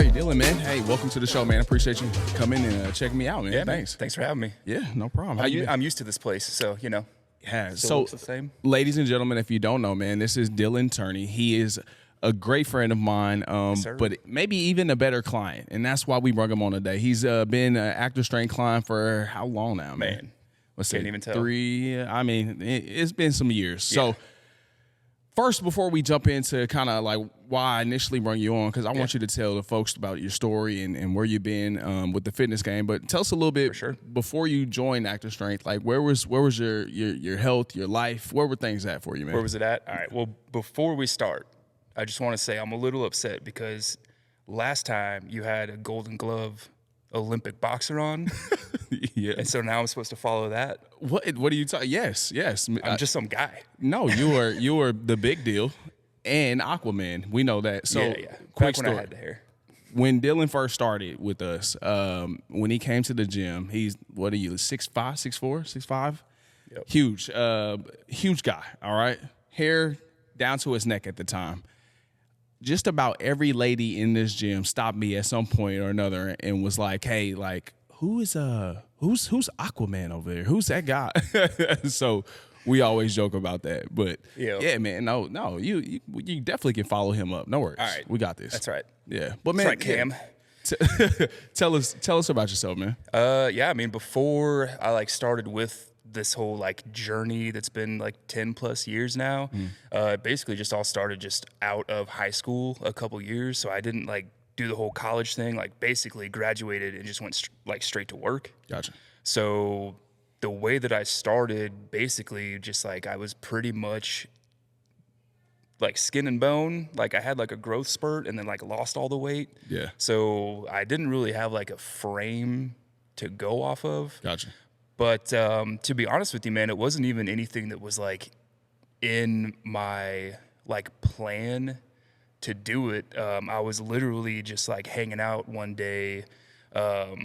right, Dillon, man. Hey, welcome to the show, man. I appreciate you coming and checking me out, man. Yeah, Thanks. Thanks for having me. Yeah, no problem. How you been? I'm used to this place, so you know. Yeah. Still So, looks the same. ladies and gentlemen, if you don't know, man, this is Dillon Turney. He is a great friend of mine, sir. but maybe even a better client, and that's why we brought him on today. He's been an actor strength client for how long now, man? Let's Can't say even tell. 3. I mean, it's been some years. So. First, before we jump into kind of like why I initially brought you on, because I want you to tell the folks about your story and where you've been with the fitness game. But tell us a little bit before you joined Actor Strength. Like, where was your health, your life? Where were things at for you, man? Where was it at? All right. Well, before we start, I just want to say I'm a little upset because last time you had a Golden Glove Olympic boxer on, Yeah. and so now I'm supposed to follow that. What are you talking? Yes. I'm just some guy. No, you were the big deal and Aquaman. We know that. So, Yeah. quick Back when story. I had the hair. When Dillon first started with us, when he came to the gym, he's, what are you, 6'5", 6'4", 6'5"? Yep. Huge guy, all right? Hair down to his neck at the time. Just about every lady in this gym stopped me at some point or another and was like, hey, like, who's Aquaman over there? Who's that guy? So we always joke about that. But yeah, man, no, you definitely can follow him up. No worries. All right. We got this. That's right. Yeah. But man, That's right, Cam. tell us about yourself, man. Yeah, I mean, before I started with this whole journey that's been 10 plus years now, basically just all started just out of high school a couple years. So I didn't do the whole college thing, basically graduated and just went straight to work. Gotcha. So the way that I started, basically just I was pretty much skin and bone. I had a growth spurt and then lost all the weight. Yeah. So I didn't really have a frame to go off of. Gotcha. But to be honest with you, man, it wasn't even anything that was in my plan to do it. I was literally just hanging out one day, up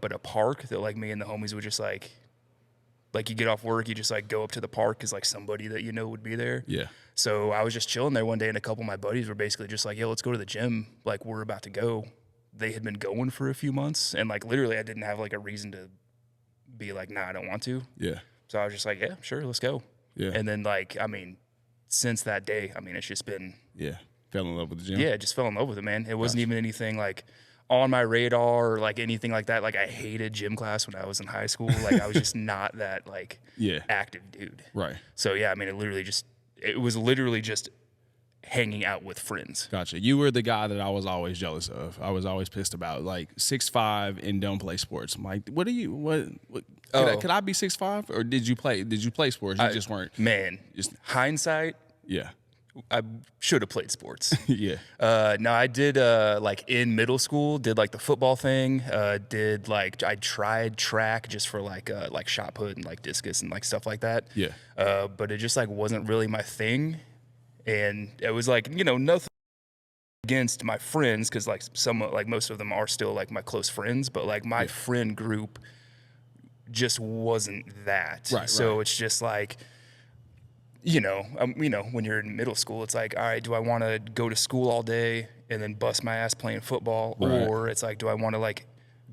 at a park that me and the homies would just you get off work, you just go up to the park because somebody that you know would be there. Yeah. So I was just chilling there one day, and a couple of my buddies were basically just yo, let's go to the gym. We're about to go. They had been going for a few months, and literally I didn't have a reason to be nah, I don't want to. Yeah. So I was just yeah, sure, let's go. Yeah. And then I mean, since that day, I mean, it's just been fell in love with the gym. yeah, just fell in love with it, man. It wasn't even anything on my radar or anything like that. I hated gym class when I was in high school. I was just not that active dude. Right. So yeah, I mean, it was literally just hanging out with friends. Gotcha. You were the guy that I was always jealous of. I was always pissed about 6'5" and don't play sports. I'm like, what could I be 6'5" or did you play sports? You just weren't. Man, just hindsight. Yeah. I should have played sports. Yeah. No, I did in middle school, did the football thing, I tried track just for shot put and discus and stuff like that. Yeah. But it just wasn't really my thing. And it was nothing against my friends, because most of them are still my close friends, but my friend group just wasn't that. Right. So it's just when you're in middle school, it's all right, do I want to go to school all day and then bust my ass playing football, or it's do I want to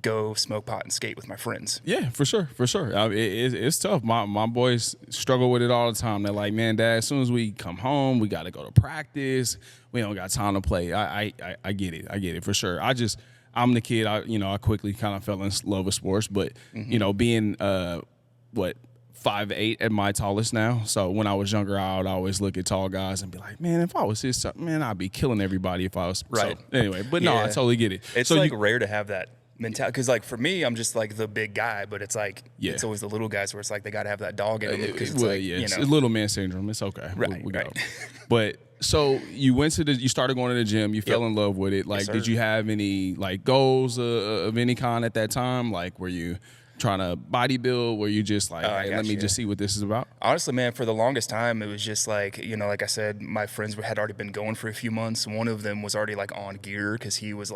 go smoke pot and skate with my friends? Yeah, for sure. It's tough. My boys struggle with it all the time. They're like, man, Dad, as soon as we come home, we got to go to practice. We don't got time to play. I get it for sure. I'm the kid. I quickly kind of fell in love with sports, but being 5'8" at my tallest now. So when I was younger, I would always look at tall guys and be like, man, if I was his, man, I'd be killing everybody if I was. Right. So, anyway, but no, I totally get it. It's so rare to have that mentality, because for me, I'm just the big guy, but it's it's always the little guys where it's they got to have that dog in them, because it's little man syndrome. It's okay. Right. We got it. But so you started going to the gym, you fell in love with it. Yes, did you have any goals of any kind at that time? Were you trying to bodybuild? Were you just hey, let me just see what this is about? Honestly, man, for the longest time, it was just like I said, my friends had already been going for a few months. One of them was already on gear, because he was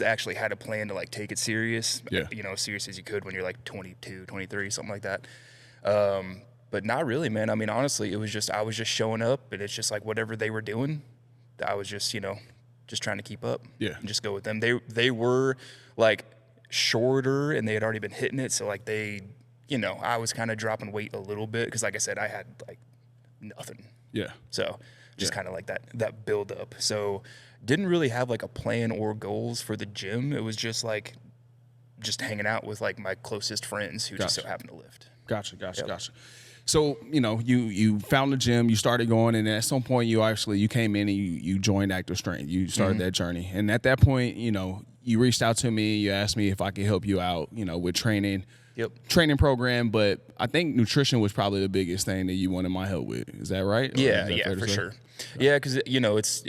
actually had a plan to take it serious, as serious as you could when you're 22, 23, something like that. But not really, man. I mean, honestly, I was just showing up, and it's just whatever they were doing, I was just just trying to keep up. Yeah. And just go with them. They were like shorter and they had already been hitting it. So like they, you know, I was kind of dropping weight a little bit because like I said, I had like nothing. Yeah. So just kind of like that build up. So didn't really have like a plan or goals for the gym. It was just like just hanging out with like my closest friends who just so happened to lift. Gotcha. So, you know, you found the gym, you started going, and at some point you came in and you joined Active Strength. You started that journey. And at that point, you know, you reached out to me, you asked me if I could help you out, you know, with training program, but I think nutrition was probably the biggest thing that you wanted my help with. Is that right? Yeah, for sure. Yeah, because, you know, it's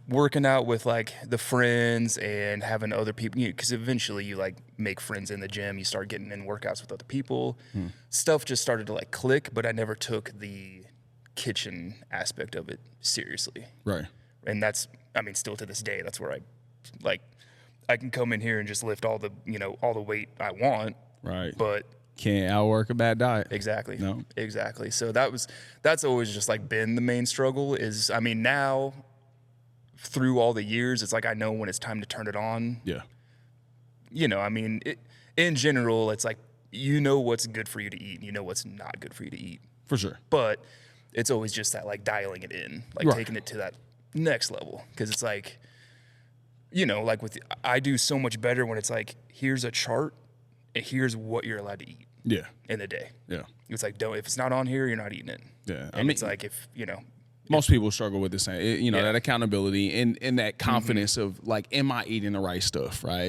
working out with like the friends and having other people, because eventually you like make friends in the gym, you start getting in workouts with other people. Stuff just started to like click, but I never took the kitchen aspect of it seriously. Right. And that's, I mean, still to this day, that's where I can come in here and just lift all the, you know, all the weight I want. Right. But can't outwork a bad diet. Exactly. No. Exactly. So that's always just like been the main struggle is, I mean, now through all the years, it's like I know when it's time to turn it on. Yeah. You know, I mean, in general, it's like you know what's good for you to eat and you know what's not good for you to eat. For sure. But it's always just that like dialing it in, like taking it to that next level. Because it's like, you know, like I do so much better when it's like, here's a chart and here's what you're allowed to eat. Yeah. In a day. Yeah. It's like, if it's not on here, you're not eating it. Yeah. And it's like, if, you know. Most people struggle with the same, you know, that accountability and that confidence of like, am I eating the right stuff, right?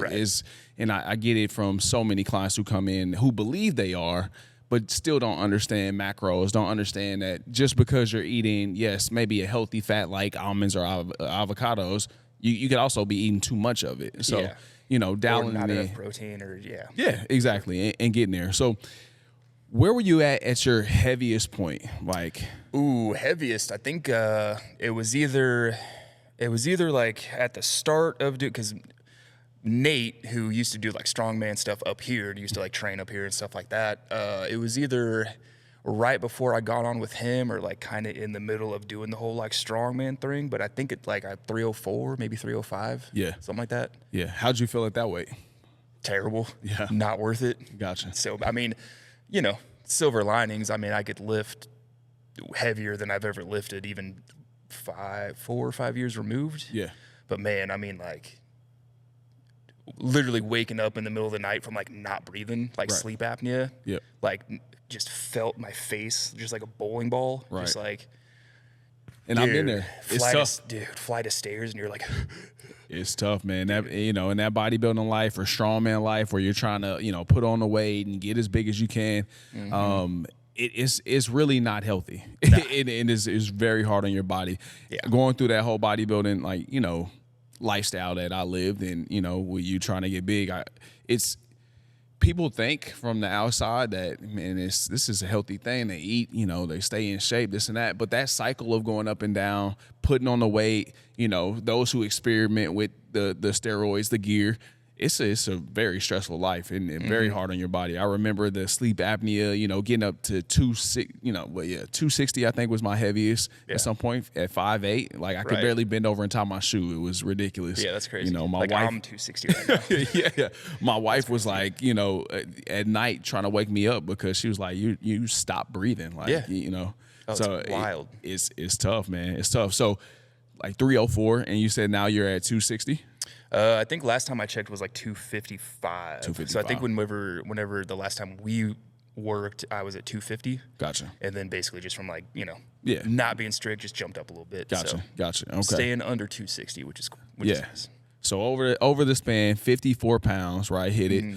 And I get it from so many clients who come in who believe they are, but still don't understand macros, don't understand that just because you're eating, yes, maybe a healthy fat like almonds or avocados, you could also be eating too much of it. So, you know, dialing not in. enough protein or, Yeah, exactly, and getting there. So, where were you at your heaviest point? Like, heaviest. I think it was either like at the start of because Nate, who used to do like strongman stuff up here, used to like train up here and stuff like that. It was either right before I got on with him or like kind of in the middle of doing the whole like strongman thing. But I think it's like at 304, maybe 305. Yeah, something like that. Yeah. How'd you feel at that weight? Terrible. Yeah. Not worth it. Gotcha. So I mean, you know, silver linings. I mean, I could lift heavier than I've ever lifted, even 4 or 5 years removed. Yeah. But man, I mean, like literally waking up in the middle of the night from like not breathing, like sleep apnea. Yep. Like just felt my face just like a bowling ball. Right. Just like. And I've been there. It's tough. Flight of stairs and you're like. It's tough, man. That, you know, in that bodybuilding life or strongman life where you're trying to, you know, put on the weight and get as big as you can, it's really not healthy. Nah. It is very hard on your body. Yeah. Going through that whole bodybuilding, like, you know, lifestyle that I lived and, you know, with you trying to get big, it's people think from the outside that, man, this is a healthy thing. They eat, you know, they stay in shape, this and that. But that cycle of going up and down, putting on the weight, you know, those who experiment with the steroids, the gear, it's a very stressful life and very hard on your body. I remember the sleep apnea, you know, getting up to 260, I think was my heaviest at some point at 5'8". Like I could barely bend over and tie my shoe. It was ridiculous. Yeah, that's crazy. You know, my wife, I'm 260 right now. yeah. My wife was like, you know, at night trying to wake me up because she was like, you stop breathing. Like, you know. Oh, so it's wild. It's tough, man. It's tough. So like 304 and you said now you're at 260? I think last time I checked was like 255. So I think whenever the last time we worked, I was at 250. Gotcha. And then basically just from like, you know, not being strict, just jumped up a little bit. Gotcha. Okay. Staying under 260, which is cool. Which is nice. So over the span, 54 pounds, right? Hit it.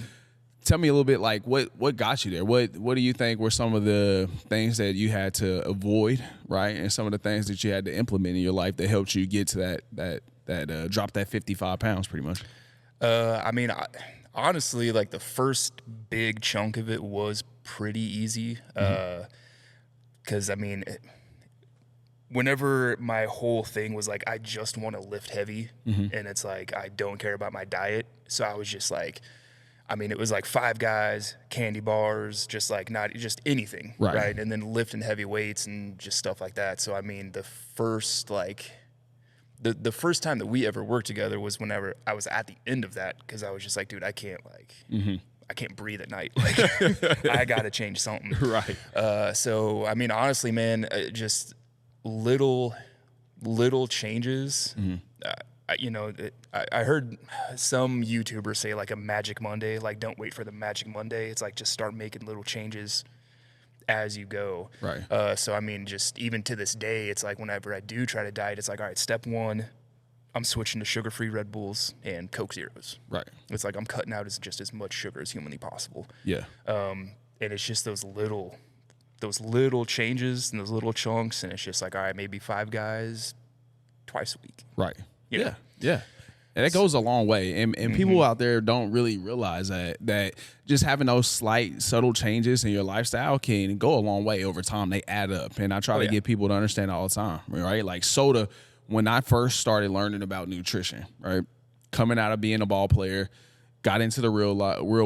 Tell me a little bit like what got you there? What do you think were some of the things that you had to avoid, right? And some of the things that you had to implement in your life that helped you get to that drop that 55 pounds pretty much? I mean, honestly, like the first big chunk of it was pretty easy. Cause I mean, whenever my whole thing was like, I just want to lift heavy and it's like, I don't care about my diet. So I was just like, I mean, it was like Five Guys, candy bars, just like not just anything. Right. And then lifting heavy weights and just stuff like that. So, I mean, the first like the first time that we ever worked together was whenever I was at the end of that, because I was just like, dude, I can't I can't breathe at night. Like, I got to change something. Right. So, I mean, honestly, man, just little changes. I heard some YouTubers say like a magic Monday, like don't wait for the magic Monday. It's like just start making little changes as you go. Right. So, I mean, just even to this day, it's like whenever I do try to diet, it's like, all right, step one, I'm switching to sugar-free Red Bulls and Coke Zeros. Right. It's like I'm cutting out just as much sugar as humanly possible. Yeah. And it's just those little changes and those little chunks, and it's just like, all right, maybe 5 guys twice a week. Right. You know? Yeah. And that goes a long way. And people out there don't really realize that just having those slight, subtle changes in your lifestyle can go a long way over time. They add up. And I try to get people to understand all the time, right? Like soda, when I first started learning about nutrition, right, coming out of being a ball player, got into the real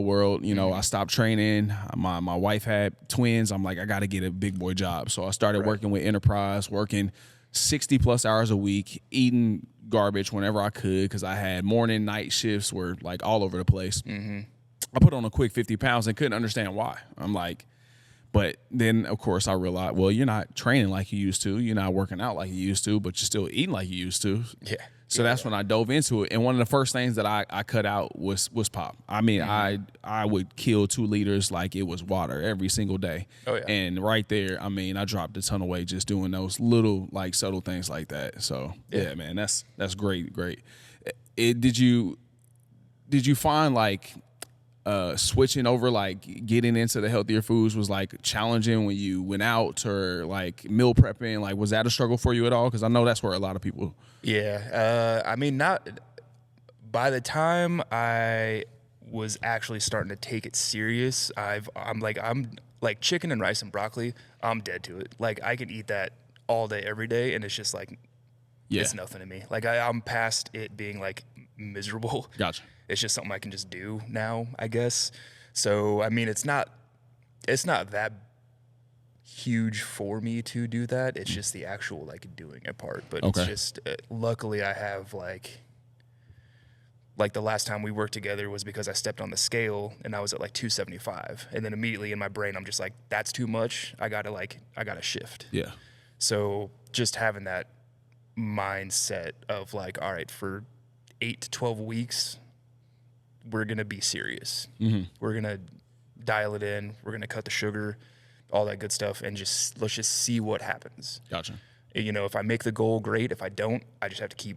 world, you know, I stopped training. My wife had twins. I'm like, I got to get a big boy job. So I started working with Enterprise, working 60 plus hours a week, eating garbage whenever I could because I had morning, night shifts were like all over the place. I put on a quick 50 pounds and couldn't understand why. I'm like, but then, of course, I realized, well, you're not training like you used to. You're not working out like you used to, but you're still eating like you used to. Yeah. So that's when I dove into it. And one of the first things that I cut out was pop. I mean, I would kill 2 liters like it was water every single day. Oh, yeah. And right there, I mean, I dropped a ton of weight just doing those little, like, subtle things like that. So, yeah man, that's great. Did you find, like, switching over, like getting into the healthier foods was like challenging when you went out, or like meal prepping? Like, was that a struggle for you at all? Because I know that's where a lot of people. Yeah. I mean, not by the time I was actually starting to take it serious, I'm like chicken and rice and broccoli. I'm dead to it. Like I can eat that all day, every day. And it's just like, it's nothing to me. Like I'm past it being like miserable. Gotcha. It's just something I can just do now, I guess. So, I mean, it's not that huge for me to do that. It's just the actual, like, doing it part. But it's just, luckily I have, like the last time we worked together was because I stepped on the scale and I was at, like, 275. And then immediately in my brain, I'm just like, that's too much. I gotta shift. Yeah. So, just having that mindset of, like, all right, for 8 to 12 weeks, we're going to be serious. We're going to dial it in. We're going to cut the sugar, all that good stuff, and let's just see what happens. Gotcha. You know, if I make the goal, great. If I don't, I just have to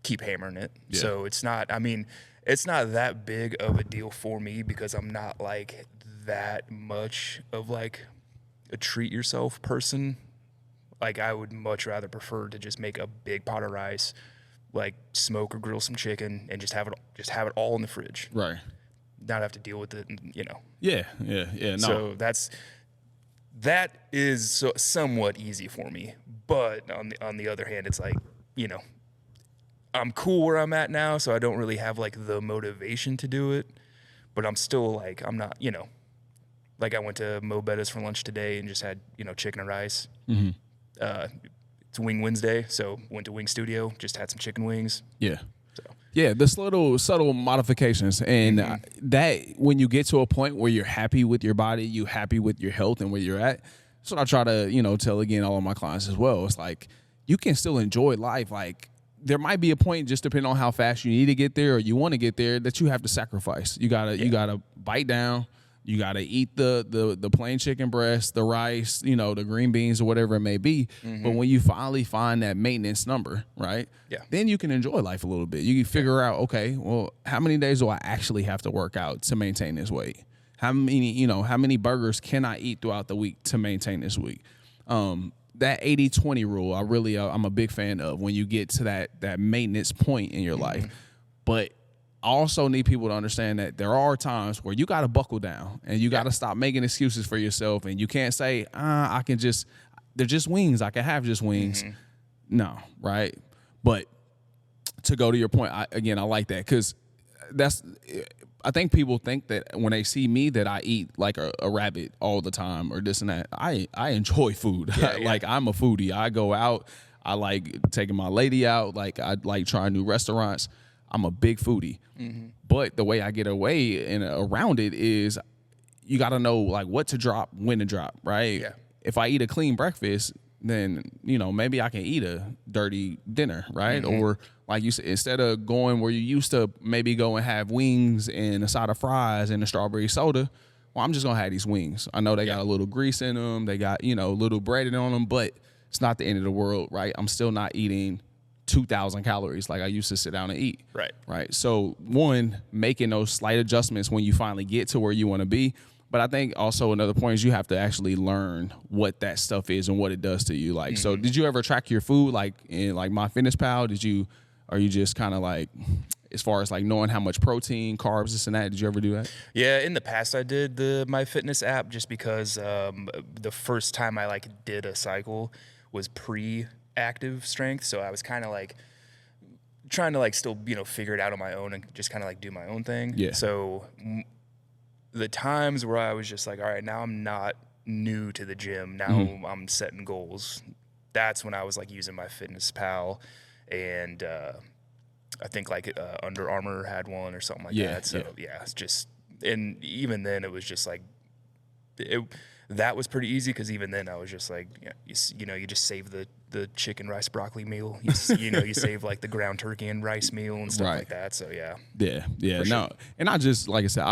keep hammering it. Yeah. So it's not that big of a deal for me because I'm not like that much of like a treat yourself person. Like I would much rather prefer to just make a big pot of rice, like smoke or grill some chicken and just have it all in the fridge. Right. Not have to deal with it, you know. Yeah. No. So that is somewhat easy for me. But on the other hand, it's like, you know, I'm cool where I'm at now, so I don't really have like the motivation to do it. But I'm still like, I'm not, you know, like I went to Mo Betta's for lunch today and just had, you know, chicken and rice. It's Wing Wednesday, so went to Wing Studio, just had some chicken wings. Yeah. So. Yeah, this little subtle modifications. And that when you get to a point where you're happy with your body, you happy with your health and where you're at, that's what I try to, you know, tell again all of my clients as well. It's like you can still enjoy life. Like there might be a point, just depending on how fast you need to get there or you want to get there, that you have to sacrifice. You gotta bite down. You got to eat the plain chicken breast, the rice, you know, the green beans or whatever it may be. But when you finally find that maintenance number, right, then you can enjoy life a little bit. You can figure out, okay, well, how many days do I actually have to work out to maintain this weight? How many burgers can I eat throughout the week to maintain this week? That 80-20 rule, I'm a big fan of when you get to that maintenance point in your life. But I also need people to understand that there are times where you got to buckle down and you got to stop making excuses for yourself. And you can't say, they're just wings. I can have just wings. No, right? But to go to your point, I like that because I think people think that when they see me that I eat like a rabbit all the time or this and that. I enjoy food. Like I'm a foodie. I go out. I like taking my lady out. Like I like trying new restaurants. I'm a big foodie. But the way I get away and around it is you got to know like what to drop, when to drop, right? Yeah. If I eat a clean breakfast, then, you know, maybe I can eat a dirty dinner, right? Or like you said, instead of going where you used to maybe go and have wings and a side of fries and a strawberry soda, well, I'm just going to have these wings. I know they got a little grease in them. They got, you know, a little bread on them, but it's not the end of the world, right? I'm still not eating 2,000 calories like I used to sit down and eat. Right. So one, making those slight adjustments when you finally get to where you want to be. But I think also another point is you have to actually learn what that stuff is and what it does to you. Like, so did you ever track your food like in like MyFitnessPal? Are you just kind of like, as far as like knowing how much protein, carbs, this and that, did you ever do that? Yeah, in the past I did the MyFitness app just because the first time I like did a cycle was pre-active strength. So I was kind of like trying to like still, you know, figure it out on my own and just kind of like do my own thing. Yeah. So the times where I was just like, all right, now I'm not new to the gym. Now I'm setting goals. That's when I was like using MyFitnessPal, and I think like Under Armour had one or something like that. So yeah, it's just, and even then it was just like, that was pretty easy because even then I was just like, you know, you just save the chicken, rice, broccoli meal. You know, you save like the ground turkey and rice meal and stuff like that. So yeah. Yeah. No, and I just, like I said,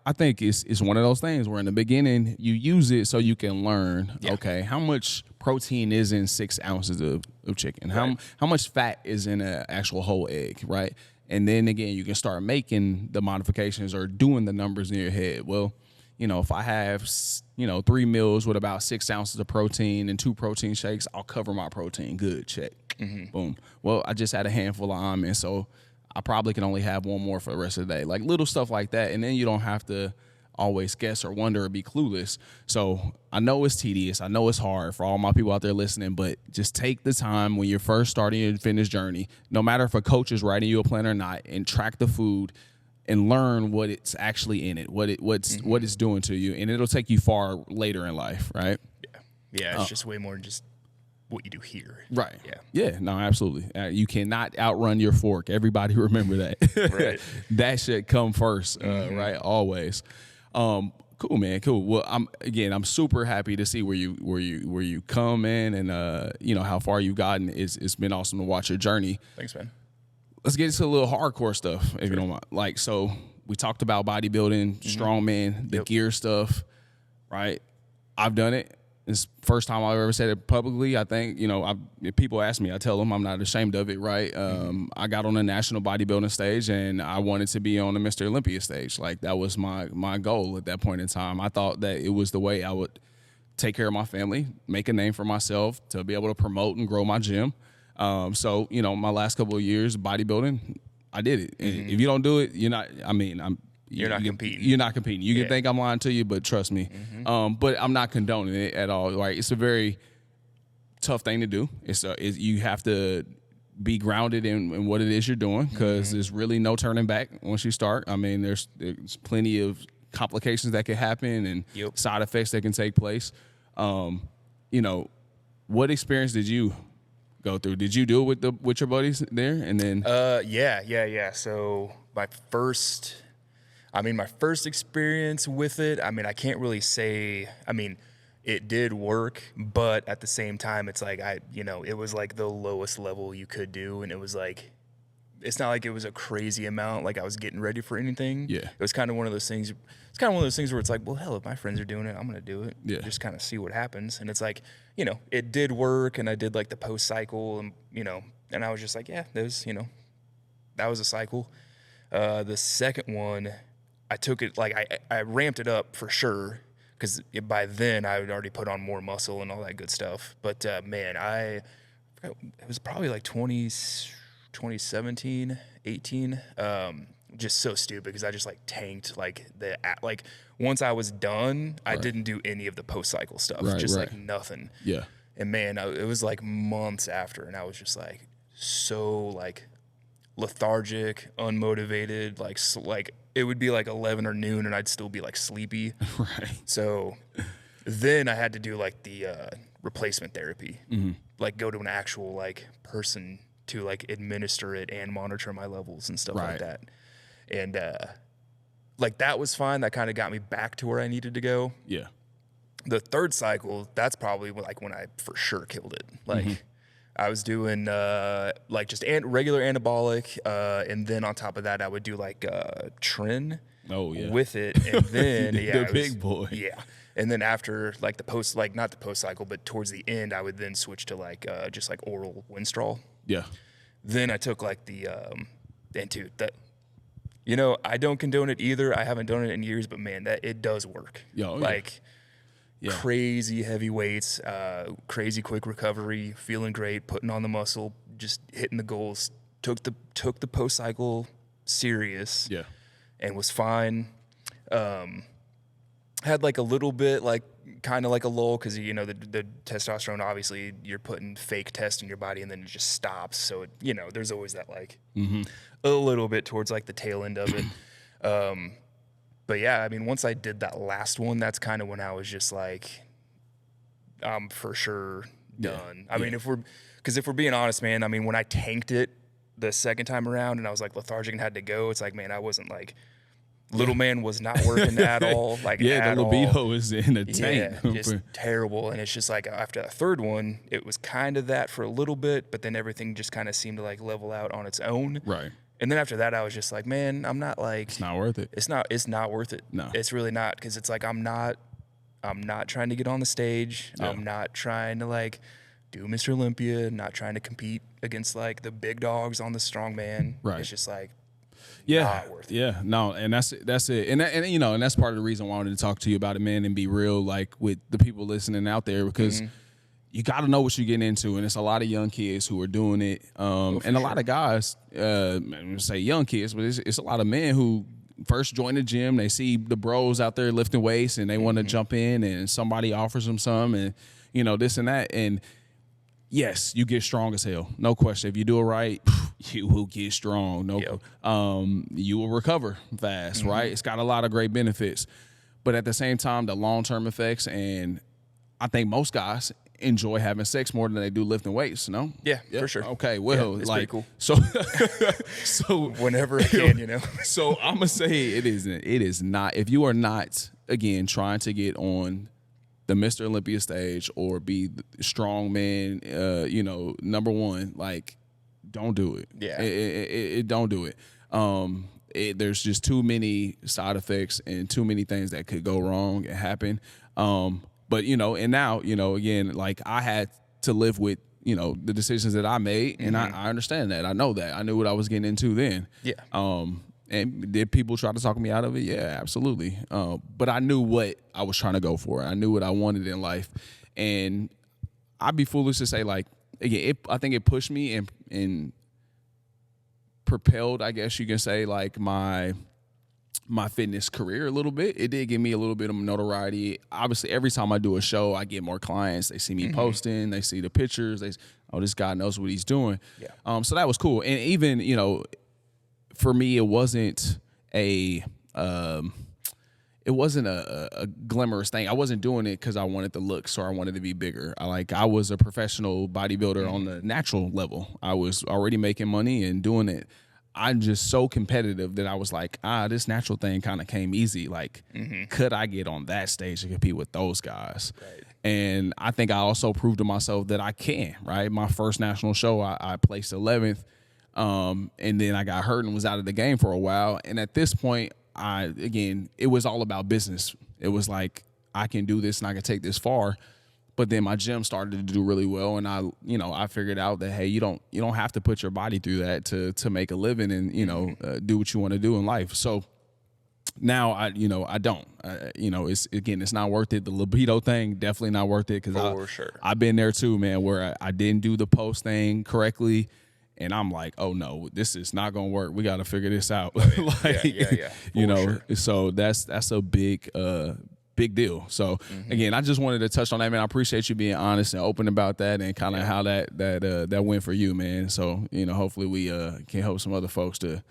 I think it's one of those things where in the beginning you use it so you can learn, okay, how much protein is in 6 ounces of chicken? How much fat is in an actual whole egg, right? And then again, you can start making the modifications or doing the numbers in your head. Well, you know, if I have, you know, 3 meals with about 6 ounces of protein and 2 protein shakes, I'll cover my protein. Good, check. Boom. Well, I just had a handful of almonds, so I probably can only have one more for the rest of the day. Like little stuff like that. And then you don't have to always guess or wonder or be clueless. So I know it's tedious. I know it's hard for all my people out there listening, but just take the time when you're first starting your fitness journey, no matter if a coach is writing you a plan or not, and track the food and learn what it's actually in it, what it's doing to you. And it'll take you far later in life, right? Yeah, it's just way more than just what you do here. Right. Yeah, no, absolutely. You cannot outrun your fork. Everybody remember that. Right. That should come first, right? Always. Cool, man. Cool. Well, I'm super happy to see where you come in and you know how far you've gotten. It's been awesome to watch your journey. Thanks, man. Let's get into a little hardcore stuff, if you don't mind. Like, so we talked about bodybuilding, strongman, the gear stuff, right? I've done it. It's the first time I've ever said it publicly. I think, you know, if people ask me, I tell them I'm not ashamed of it, right? I got on the national bodybuilding stage, and I wanted to be on the Mr. Olympia stage. Like, that was my goal at that point in time. I thought that it was the way I would take care of my family, make a name for myself, to be able to promote and grow my gym. So, you know, my last couple of years bodybuilding, I did it. And if you don't do it, you're not competing. You're not competing. You can think I'm lying to you, but trust me. But I'm not condoning it at all. Right? It's a very tough thing to do. You have to be grounded in what it is you're doing, because there's really no turning back once you start. I mean, there's plenty of complications that can happen and side effects that can take place. You know, what experience did you go through? Did you do it with your buddies there? And then yeah. So my first experience with it, I mean, I can't really say, I mean, it did work, but at the same time, it's like, it was like the lowest level you could do. And it was like, it's not like it was a crazy amount, like I was getting ready for anything. Yeah. It was kind of one of those things. It's kind of one of those things where it's like, well, hell, if my friends are doing it, I'm going to do it. Yeah. Just kind of see what happens. And it's like, you know, it did work. And I did like the post cycle, and, you know, and I was just like, yeah, there's, you know, that was a cycle. The second one, I took it, like I ramped it up for sure, because by then I had already put on more muscle and all that good stuff. But man, it was probably like 2017, 18. Just so stupid, because I just like tanked like once I was done, I didn't do any of the post cycle stuff, like nothing. Yeah. And man, it was like months after, and I was just like so like lethargic, unmotivated, like it would be like 11 or noon and I'd still be like sleepy. Right. So then I had to do like the replacement therapy, like go to an actual like person to like administer it and monitor my levels and stuff like that. And like that was fine. That kind of got me back to where I needed to go. Yeah. The third cycle, that's probably like when I for sure killed it. Like I was doing like just regular anabolic, and then on top of that, I would do like tren with it, and then the big boy. Yeah. And then after like the post, like not the post cycle, but towards the end, I would then switch to like just like oral Winstrol. Yeah. Then I took like the and dude, that, you know, I don't condone it either. I haven't done it in years, but man, that it does work. Like crazy heavy weights, crazy quick recovery, feeling great, putting on the muscle, just hitting the goals. Took the post cycle serious. Yeah. And was fine. Had like a little bit like kind of like a lull because, you know, the testosterone, obviously you're putting fake tests in your body and then it just stops. So, it, you know, there's always that like a little bit towards like the tail end of it. But yeah, I mean, once I did that last one, that's kind of when I was just like, I'm for sure done. I mean, if we're being honest, man, I mean, when I tanked it the second time around and I was like lethargic and had to go, it's like, man, I wasn't like, little man was not working at all. Like, the libido is in the tank. Yeah, just terrible. And it's just like after the third one, it was kind of that for a little bit, but then everything just kind of seemed to like level out on its own. Right. And then after that, I was just like, man, I'm not like, it's not worth it. It's not worth it. No, it's really not. Cause it's like, I'm not trying to get on the stage. Yeah. I'm not trying to like do Mr. Olympia, not trying to compete against like the big dogs on the strongman. Right. It's just like, yeah, no, and that's it, and you know, and that's part of the reason why I wanted to talk to you about it, man, and be real, like with the people listening out there, because you got to know what you're getting into, and it's a lot of young kids who are doing it, and a lot of guys, say young kids, but it's a lot of men who first join the gym, they see the bros out there lifting weights, and they want to jump in, and somebody offers them some, and you know, this and that, and yes, you get strong as hell, no question. If you do it right, you will get strong. You will recover fast, right? It's got a lot of great benefits, but at the same time, the long-term effects, and I think most guys enjoy having sex more than they do lifting weights. No? Yeah, for sure. Okay, well, it's like pretty cool. So whenever I can, you know. So I'm gonna say it is not. If you are not again trying to get on the Mr. Olympia stage or be strong man, you know, number one, like, don't do it. Yeah. It don't do it. There's just too many side effects and too many things that could go wrong and happen. But, you know, and now, you know, again, like I had to live with, you know, the decisions that I made, and I understand that. I know that. I knew what I was getting into then. Yeah. And did people try to talk me out of it? Yeah, absolutely. But I knew what I was trying to go for. I knew what I wanted in life. And I'd be foolish to say, like, again, I think it pushed me and propelled, I guess you can say, like my fitness career a little bit. It did give me a little bit of notoriety. Obviously, every time I do a show, I get more clients. They see me posting. They see the pictures. This guy knows what he's doing. Yeah. So that was cool. And even, you know, for me, it wasn't a glamorous thing. I wasn't doing it because I wanted the looks or I wanted to be bigger. I was a professional bodybuilder on the natural level. I was already making money and doing it. I'm just so competitive that I was like, this natural thing kind of came easy. Like, could I get on that stage and compete with those guys? Right. And I think I also proved to myself that I can, right? My first national show, I placed 11th. And then I got hurt and was out of the game for a while. And at this point, it was all about business. It was like, I can do this and I can take this far. But then my gym started to do really well. And I figured out that, hey, you don't have to put your body through that to make a living and, do what you want to do in life. So now I don't, it's not worth it. The libido thing, definitely not worth it. Cause I've been there too, man, where I didn't do the post thing correctly. And I'm like, oh no, this is not gonna work. We got to figure this out. So that's a big deal. So again, I just wanted to touch on that, man. I appreciate you being honest and open about that and kind of how that went for you, man. So hopefully we can help some other folks to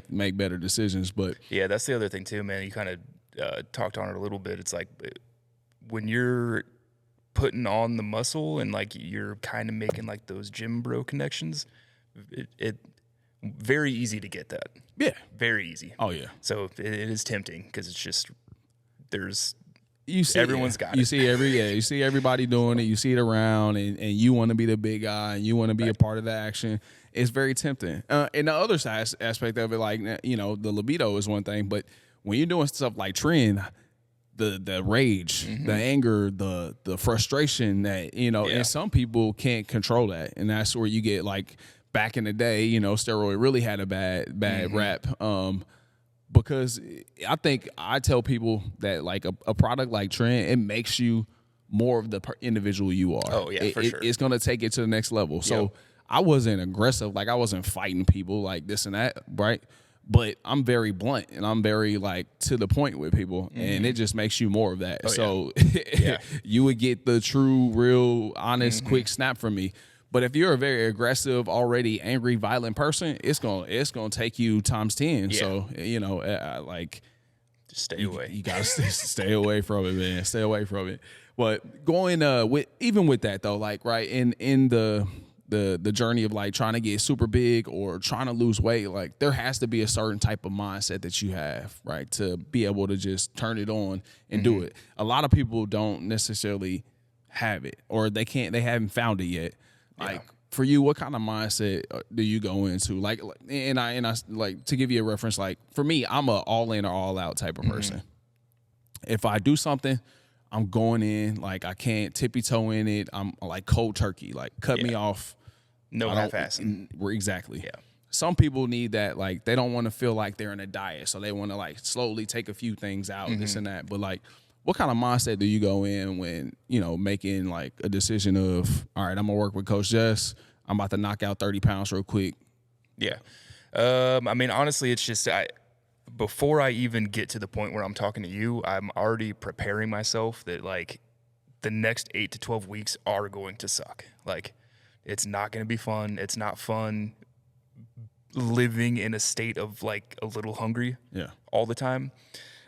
make better decisions. But yeah, that's the other thing too, man. You kind of talked on it a little bit. It's like when you're putting on the muscle and like you're kind of making like those gym bro connections, it very easy to get that. Yeah. Very easy. Oh yeah. So it is tempting because it's just everyone's got it. You see everybody doing it. You see it around, and you want to be the big guy, and you want to be a part of the action. It's very tempting. And the other side aspect of it, like, you know, the libido is one thing, but when you're doing stuff like trend, the rage, the anger, the frustration that, you know, and some people can't control that, and that's where you get, like, back in the day, you know, steroid really had a bad rap. Because I think I tell people that, like, a product like Trend, it makes you more of the individual you are. Oh, yeah, for sure. It's going to take it to the next level. So I wasn't aggressive. Like, I wasn't fighting people like this and that, right? But I'm very blunt, and I'm very, like, to the point with people, and it just makes you more of that. So you would get the true, real, honest, quick snap from me. But if you're a very aggressive, already angry, violent person, it's gonna take you times 10. Yeah. So, you know, like, just stay away. You gotta stay away from it, man. Stay away from it. But going with that though, like, right, in the journey of, like, trying to get super big or trying to lose weight, like, there has to be a certain type of mindset that you have, right, to be able to just turn it on and do it. A lot of people don't necessarily have it, or they haven't found it yet. Like, for you, what kind of mindset do you go into? Like, and I like, to give you a reference, like, for me, I'm a all in or all out type of person. If I do something, I'm going in. Like, I can't tippy toe in it. I'm like cold turkey. Like, cut me off. No half-assing. Exactly. Yeah. Some people need that. Like, they don't want to feel like they're in a diet, so they want to, like, slowly take a few things out, this and that. But, like, what kind of mindset do you go in when, you know, making, like, a decision of, all right, I'm gonna work with Coach Jess, I'm about to knock out 30 pounds real quick? Yeah. I mean, honestly, it's just before I even get to the point where I'm talking to you, I'm already preparing myself that, like, the next 8 to 12 weeks are going to suck. Like, it's not going to be fun. It's not fun living in a state of, like, a little hungry all the time.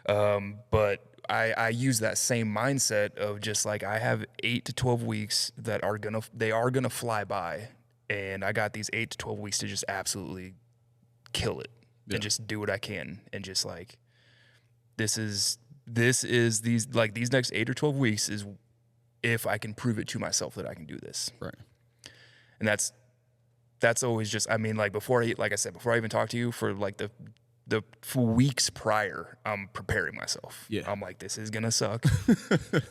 But I use that same mindset of just, like, I have 8 to 12 weeks that are gonna fly by, and I got these 8 to 12 weeks to just absolutely kill it and just do what I can, and just, like, this is these next 8 or 12 weeks is if I can prove it to myself that I can do this, right? And that's always just, I mean, like, before I even talk to you, for, like, the weeks prior, I'm preparing myself. Yeah. I'm like, this is gonna suck.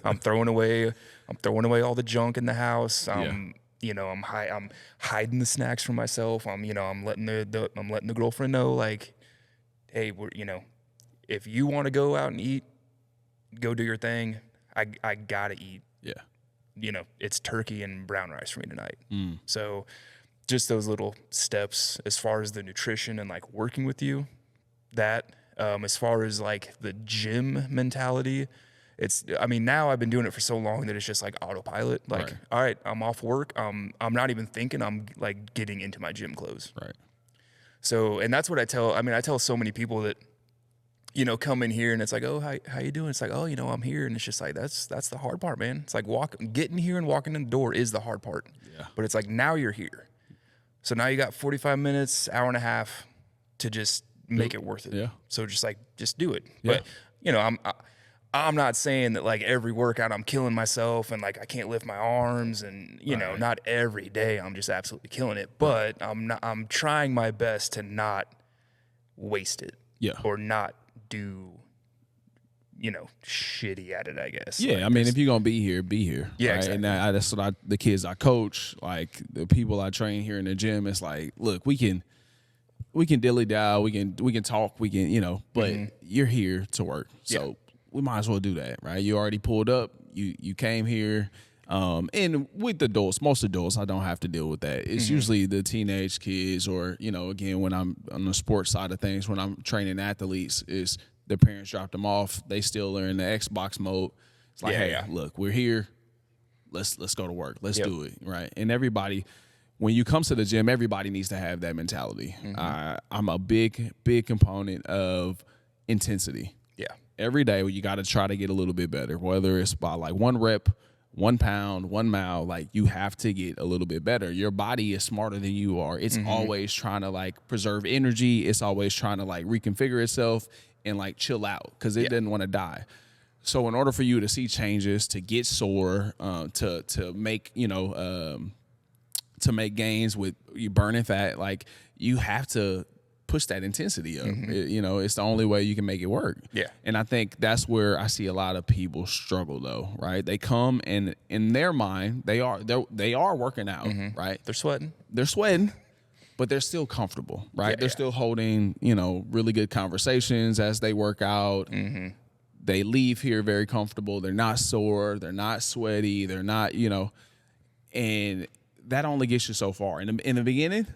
I'm throwing away all the junk in the house. You know, I'm hiding the snacks from myself. I'm letting the girlfriend know, like, hey, if you want to go out and eat, go do your thing. I gotta eat. Yeah. You know, it's turkey and brown rice for me tonight. So just those little steps as far as the nutrition and, like, working with you. That as far as, like, the gym mentality, I mean, now I've been doing it for so long that it's just like autopilot. Like, all right, I'm off work. I'm not even thinking. I'm, like, getting into my gym clothes. Right. So, and that's what I tell so many people that, you know, come in here and it's like, oh, how you doing? It's like, oh, you know, I'm here. And it's just like, that's the hard part, man. It's like getting here and walking in the door is the hard part. Yeah. But it's like, now you're here. So now you got 45 minutes, hour and a half to just make it worth it. Yeah. So just do it. Yeah. But, you know, I'm not saying that, like, every workout I'm killing myself and, like, I can't lift my arms, and, you know, not every day I'm just absolutely killing it, but I'm trying my best to not waste it. Yeah. Or not do, you know, shitty at it, I guess. Yeah. Like, I mean, if you're going to be here, be here. Yeah. Right? Exactly. And that's what the kids I coach, like, the people I train here in the gym, it's like, look, we can dilly-dally, we can talk, we can, you know, but you're here to work. So we might as well do that, right? You already pulled up, you came here. And with adults, most adults, I don't have to deal with that. It's usually the teenage kids, or, you know, again, when I'm on the sports side of things, when I'm training athletes, is their parents dropped them off. They still are in the Xbox mode. It's like, look, we're here. Let's go to work. Let's do it, right? And everybody, when you come to the gym, everybody needs to have that mentality. I'm a big component of intensity. Yeah. Every day you got to try to get a little bit better, whether it's by, like, 1 rep 1 pound, 1 mile, like you have to get a little bit better. Your body is smarter than you are. It's always trying to like preserve energy. It's always trying to like reconfigure itself and like chill out because it doesn't want to die. So in order for you to see changes, to get sore, to make, to make gains with you burning fat, like you have to push that intensity up. It's the only way you can make it work. Yeah. And I think that's where I see a lot of people struggle though, right? They come and in their mind, they are working out, right? They're sweating, but they're still comfortable, right? Yeah, they're still holding, really good conversations as they work out. They leave here very comfortable. They're not sore. They're not sweaty. They're not, and that only gets you so far. In the beginning,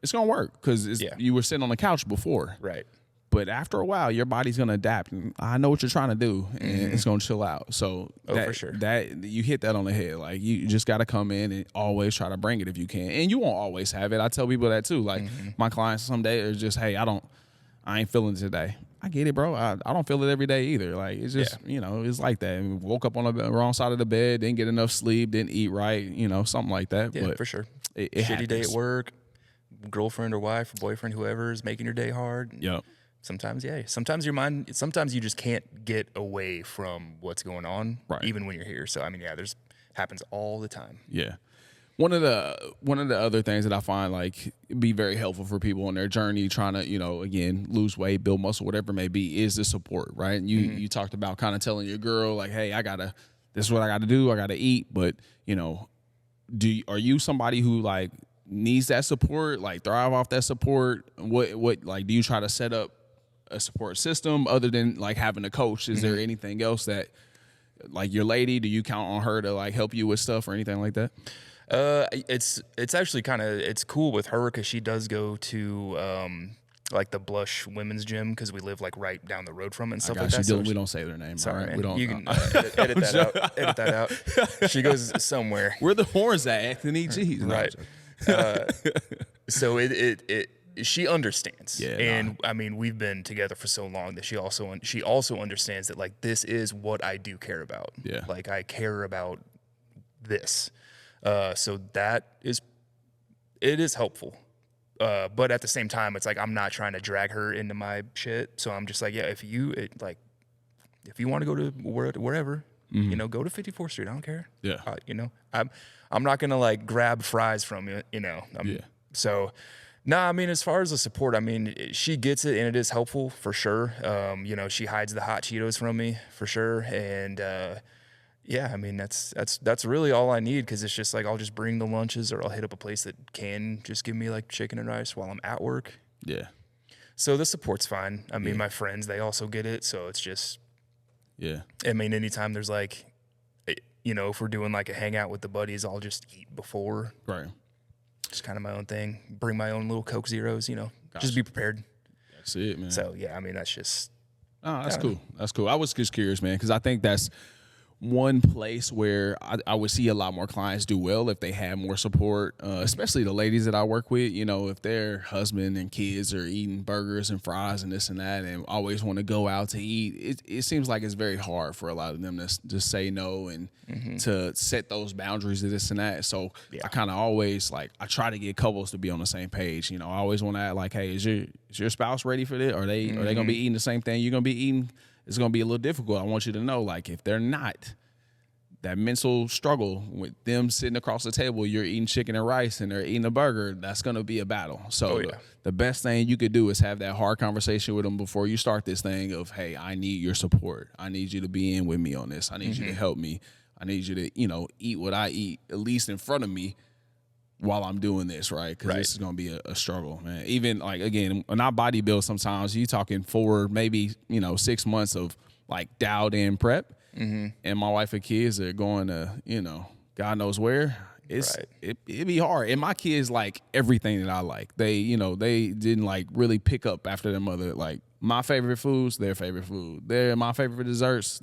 it's going to work because you were sitting on the couch before. Right. But after a while, your body's going to adapt. And I know what you're trying to do, and it's going to chill out. So for sure. That you hit that on the head. Like you just got to come in and always try to bring it if you can. And you won't always have it. I tell people that too. Like my clients some days are just, hey, I ain't feeling it today. I get it, bro. I don't feel it every day either. Like it's just, it's like that. And woke up on the wrong side of the bed, didn't get enough sleep, didn't eat right, something like that. Yeah, but for sure. It Shitty happens. day at work, girlfriend or wife or boyfriend, whoever is making your day hard. Yep. Sometimes, sometimes your mind, sometimes you just can't get away from what's going on, right, even when you're here. So, I mean, happens all the time. Yeah. One of the other things that I find like be very helpful for people on their journey trying to, again, lose weight, build muscle, whatever it may be, is the support, right? And you talked about kind of telling your girl like, hey, this is what I got to do. I got to eat. But, are you somebody who like needs that support, like thrive off that support? What like, do you try to set up a support system other than like having a coach? Is there anything else that like your lady, do you count on her to like help you with stuff or anything like that? It's actually it's cool with her because she does go to like the Blush women's gym because we live like right down the road from it and stuff like that. So we don't say their name. Sorry, right? man. We don't. You can edit that out. Edit that out. She goes somewhere. Where the horns at, Anthony? Jeez, right. So she understands. Yeah, and I mean, we've been together for so long that she also understands that like this is what I do care about. Yeah. Like I care about this. So it is helpful. But at the same time, it's like, I'm not trying to drag her into my shit. So I'm just like, yeah, if you want to go to wherever, go to 54th Street. I don't care. Yeah. I'm not going to like grab fries from you, So I mean, as far as the support, I mean, she gets it and it is helpful for sure. She hides the hot Cheetos from me for sure. And, yeah, I mean, that's really all I need because it's just like I'll just bring the lunches or I'll hit up a place that can just give me like chicken and rice while I'm at work. Yeah. So the support's fine. I mean, my friends, they also get it. So it's just, yeah. I mean, anytime there's like, if we're doing like a hangout with the buddies, I'll just eat before. Right. Just kind of my own thing. Bring my own little Coke Zeros, just be prepared. That's it, man. So, yeah, I mean, that's just. Oh, that's cool. That's cool. I was just curious, man, because I think that's one place where I would see a lot more clients do well if they had more support, especially the ladies that I work with. If their husband and kids are eating burgers and fries and this and that and always want to go out to eat, it seems like it's very hard for a lot of them to just say no and to set those boundaries of this and that. So I kind of always I try to get couples to be on the same page. I always want to ask like, hey, is your spouse ready for this? Are they going to be eating the same thing you're going to be eating? It's going to be a little difficult. I want you to know, like, if they're not, that mental struggle with them sitting across the table, you're eating chicken and rice and they're eating a burger, that's going to be a battle. So the best thing you could do is have that hard conversation with them before you start this thing of, hey, I need your support. I need you to be in with me on this. I need you to help me. I need you to, eat what I eat, at least in front of me while I'm doing this, right? Because this is going to be a struggle, man. Even, like, again, when I bodybuild sometimes, you talking 4, maybe, 6 months of, like, dialed in prep. And my wife and kids are going to, God knows where. It'd be hard. And my kids like everything that I like. They, they didn't, like, really pick up after their mother. Like, my favorite foods, their favorite food. They're my favorite desserts.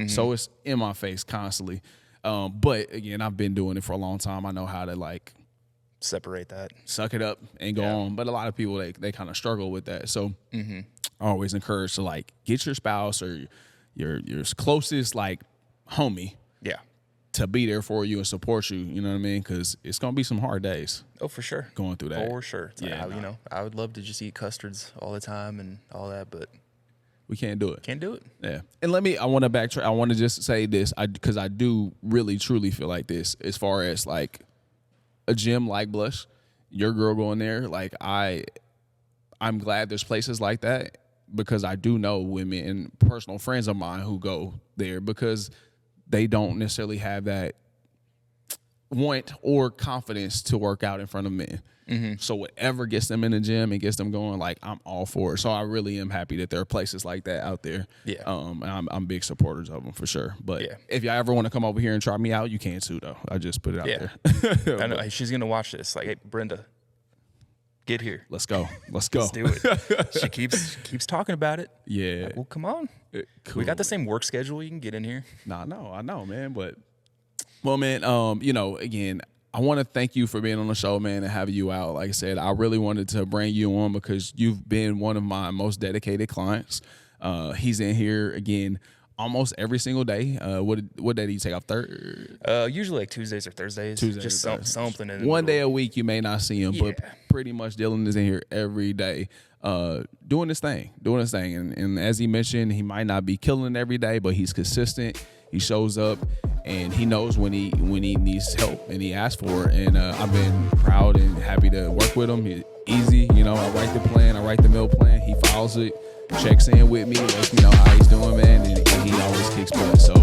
So it's in my face constantly. But, again, I've been doing it for a long time. I know how to, like, separate that, suck it up and go on. But a lot of people, they kind of struggle with that. So I always encourage to, like, get your spouse or your closest, like, homie to be there for you and support you. You know what I mean? Because it's gonna be some hard days. Oh, for sure. Going through that. For sure. It's Yeah, like, you know, I would love to just eat custards all the time and all that, but we can't do it. can't do it. Yeah. And I want to backtrack. I want to just say this, because I do really, truly feel like this as far as like a gym like Blush, your girl going there. Like I'm glad there's places like that, because I do know women and personal friends of mine who go there because they don't necessarily have that want or confidence to work out in front of men. Mm-hmm. So whatever gets them in the gym and gets them going, like, I'm all for it. So I really am happy that there are places like that out there. Yeah. I'm big supporters of them for sure. But if y'all ever want to come over here and try me out, you can too, though. I just put it out there. I know. Hey, she's going to watch this. Like, hey, Brenda, get here. Let's go. Let's go. Let's do it. She keeps talking about it. Yeah. Like, well, come on. Cool. We got the same work schedule. You can get in here. I know, man. But, well, man, you know, again, I want to thank you for being on the show, man, and having you out. Like I said, I really wanted to bring you on because you've been one of my most dedicated clients. He's in here, again, almost every single day. What day do you take off? Usually like Tuesdays or Thursdays. Just something in the one middle. day a week you may not see him, but pretty much Dillon is in here every day, doing his thing. And as he mentioned, he might not be killing every day, but he's consistent. He shows up, and he knows when he needs help, and he asks for it. And I've been proud and happy to work with him. He's easy, you know. I write the plan, I write the meal plan. He follows it, checks in with me, lets me know how he's doing, man, and he always kicks butt. So